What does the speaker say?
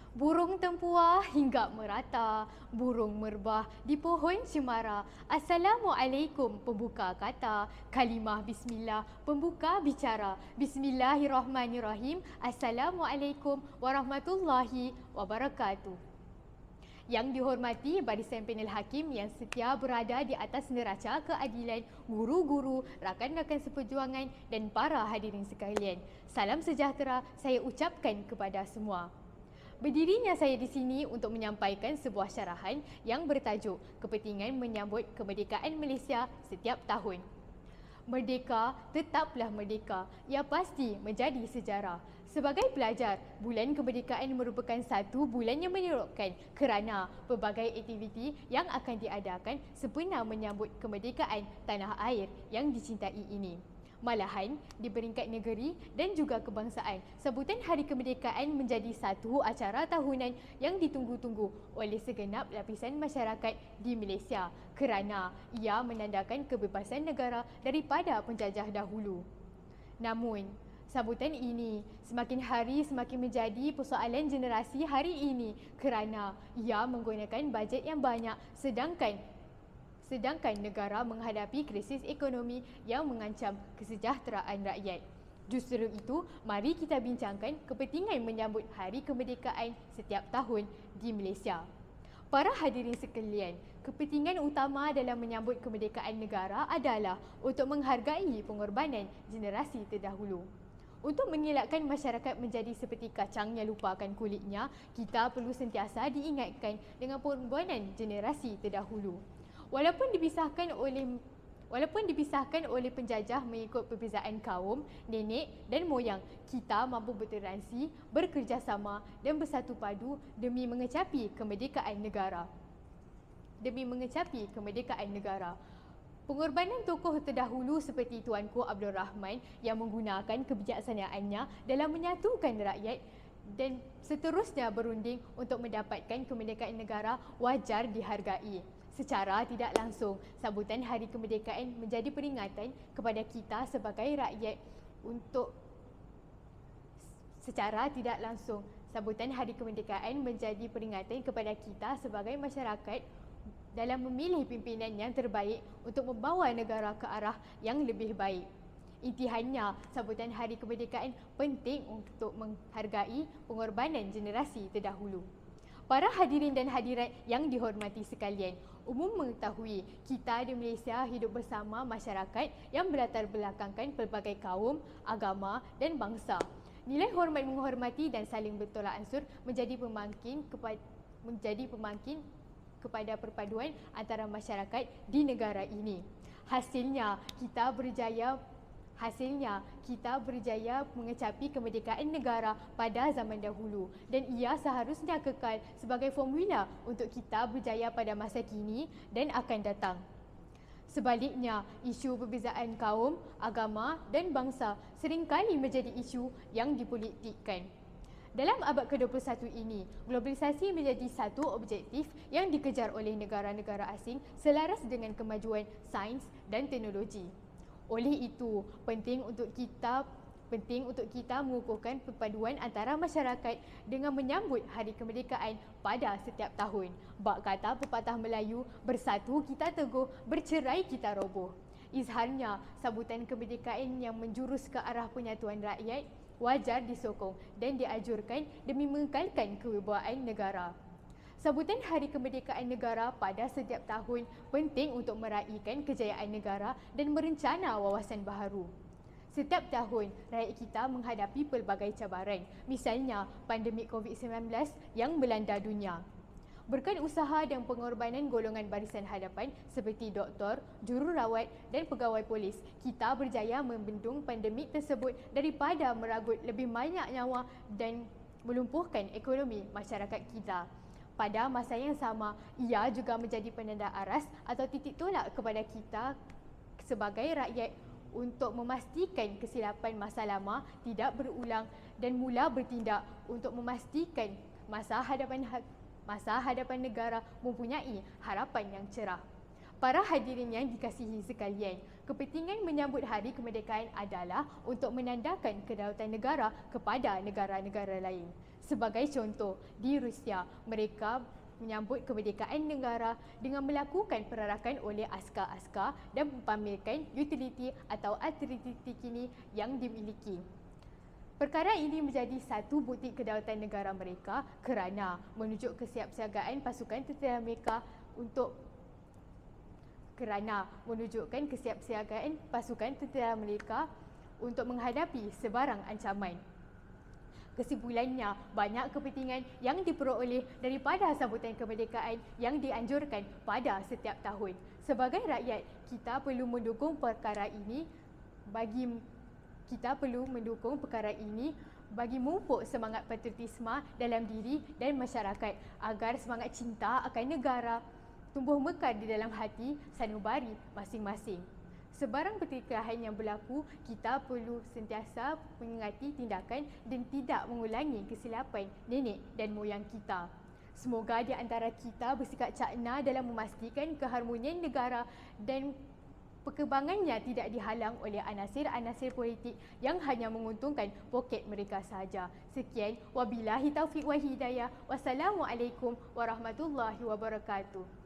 Burung tempua hinggap merata, burung merbah di pohon cemara. Assalamualaikum pembuka kata, kalimah bismillah pembuka bicara. Bismillahirrahmanirrahim. Assalamualaikum warahmatullahi wabarakatuh. Yang dihormati barisan panel hakim yang setia berada di atas neraca keadilan, guru-guru, rakan-rakan seperjuangan dan para hadirin sekalian. Salam sejahtera saya ucapkan kepada semua. Berdirinya saya di sini untuk menyampaikan sebuah syarahan yang bertajuk Kepentingan Menyambut Kemerdekaan Malaysia Setiap Tahun. Merdeka tetaplah merdeka, ia pasti menjadi sejarah. Sebagai pelajar, bulan kemerdekaan merupakan satu bulan yang menyeronokkan kerana pelbagai aktiviti yang akan diadakan sempena menyambut kemerdekaan tanah air yang dicintai ini. Malahan, di peringkat negeri dan juga kebangsaan, sambutan Hari Kemerdekaan menjadi satu acara tahunan yang ditunggu-tunggu oleh segenap lapisan masyarakat di Malaysia kerana ia menandakan kebebasan negara daripada penjajah dahulu. Namun, sambutan ini semakin hari semakin menjadi persoalan generasi hari ini kerana ia menggunakan bajet yang banyak sedangkan negara menghadapi krisis ekonomi yang mengancam kesejahteraan rakyat. Justru itu, mari kita bincangkan kepentingan menyambut Hari Kemerdekaan setiap tahun di Malaysia. Para hadirin sekalian, kepentingan utama dalam menyambut kemerdekaan negara adalah untuk menghargai pengorbanan generasi terdahulu. Untuk mengelakkan masyarakat menjadi seperti kacang yang lupakan kulitnya, kita perlu sentiasa diingatkan dengan pengorbanan generasi terdahulu. Walaupun dipisahkan oleh penjajah mengikut perbezaan kaum, nenek dan moyang, kita mampu bertoleransi, bekerjasama dan bersatu padu demi mengecapi kemerdekaan negara. Pengorbanan tokoh terdahulu seperti Tuanku Abdul Rahman yang menggunakan kebijaksanaannya dalam menyatukan rakyat dan seterusnya berunding untuk mendapatkan kemerdekaan negara wajar dihargai. Secara tidak langsung, sambutan Hari Kemerdekaan menjadi peringatan kepada kita sebagai rakyat masyarakat dalam memilih pimpinan yang terbaik untuk membawa negara ke arah yang lebih baik. Intihannya, sambutan Hari Kemerdekaan penting untuk menghargai pengorbanan generasi terdahulu. Para hadirin dan hadirat yang dihormati sekalian, umum mengetahui kita di Malaysia hidup bersama masyarakat yang berlatar belakangkan pelbagai kaum, agama dan bangsa. Nilai hormat menghormati dan saling bertolak ansur menjadi pemangkin kepada perpaduan antara masyarakat di negara ini. Hasilnya, kita berjaya mengecapi kemerdekaan negara pada zaman dahulu dan ia seharusnya kekal sebagai formula untuk kita berjaya pada masa kini dan akan datang. Sebaliknya, isu perbezaan kaum, agama dan bangsa seringkali menjadi isu yang dipolitikkan. Dalam abad ke-21 ini, globalisasi menjadi satu objektif yang dikejar oleh negara-negara asing selaras dengan kemajuan sains dan teknologi. Oleh itu, penting untuk kita mengukuhkan perpaduan antara masyarakat dengan menyambut Hari Kemerdekaan pada setiap tahun. Bak kata pepatah Melayu, bersatu kita teguh, bercerai kita roboh. Izharnya, sambutan kemerdekaan yang menjurus ke arah penyatuan rakyat wajar disokong dan dianjurkan demi mengekalkan kewibawaan negara. Sambutan Hari Kemerdekaan Negara pada setiap tahun penting untuk meraihkan kejayaan negara dan merencana wawasan baharu. Setiap tahun, rakyat kita menghadapi pelbagai cabaran, misalnya pandemik COVID-19 yang melanda dunia. Berkat usaha dan pengorbanan golongan barisan hadapan seperti doktor, jururawat dan pegawai polis, kita berjaya membendung pandemik tersebut daripada meragut lebih banyak nyawa dan melumpuhkan ekonomi masyarakat kita. Pada masa yang sama, ia juga menjadi penanda aras atau titik tolak kepada kita sebagai rakyat untuk memastikan kesilapan masa lama tidak berulang dan mula bertindak untuk memastikan masa hadapan negara mempunyai harapan yang cerah. Para hadirin yang dikasihi sekalian, kepentingan menyambut Hari Kemerdekaan adalah untuk menandakan kedaulatan negara kepada negara-negara lain. Sebagai contoh, di Rusia, mereka menyambut kemerdekaan negara dengan melakukan perarakan oleh askar-askar dan mempamerkan utiliti atau atribut terkini yang dimiliki. Perkara ini menjadi satu bukti kedaulatan negara mereka kerana menunjuk kesiapsiagaan pasukan tentera mereka untuk menghadapi sebarang ancaman. Kesimpulannya, banyak kepentingan yang diperoleh daripada sambutan kemerdekaan yang dianjurkan pada setiap tahun. Sebagai rakyat, kita perlu mendukung perkara ini bagi memupuk semangat patriotisme dalam diri dan masyarakat agar semangat cinta akan negara tumbuh mekar di dalam hati sanubari masing-masing. Sebarang pertikaian yang berlaku, kita perlu sentiasa mengingati tindakan dan tidak mengulangi kesilapan nenek dan moyang kita. Semoga di antara kita bersikap cakna dalam memastikan keharmonian negara dan perkembangannya tidak dihalang oleh anasir-anasir politik yang hanya menguntungkan poket mereka sahaja. Sekian, wabillahi taufiq wa hidayah. Wassalamualaikum warahmatullahi wabarakatuh.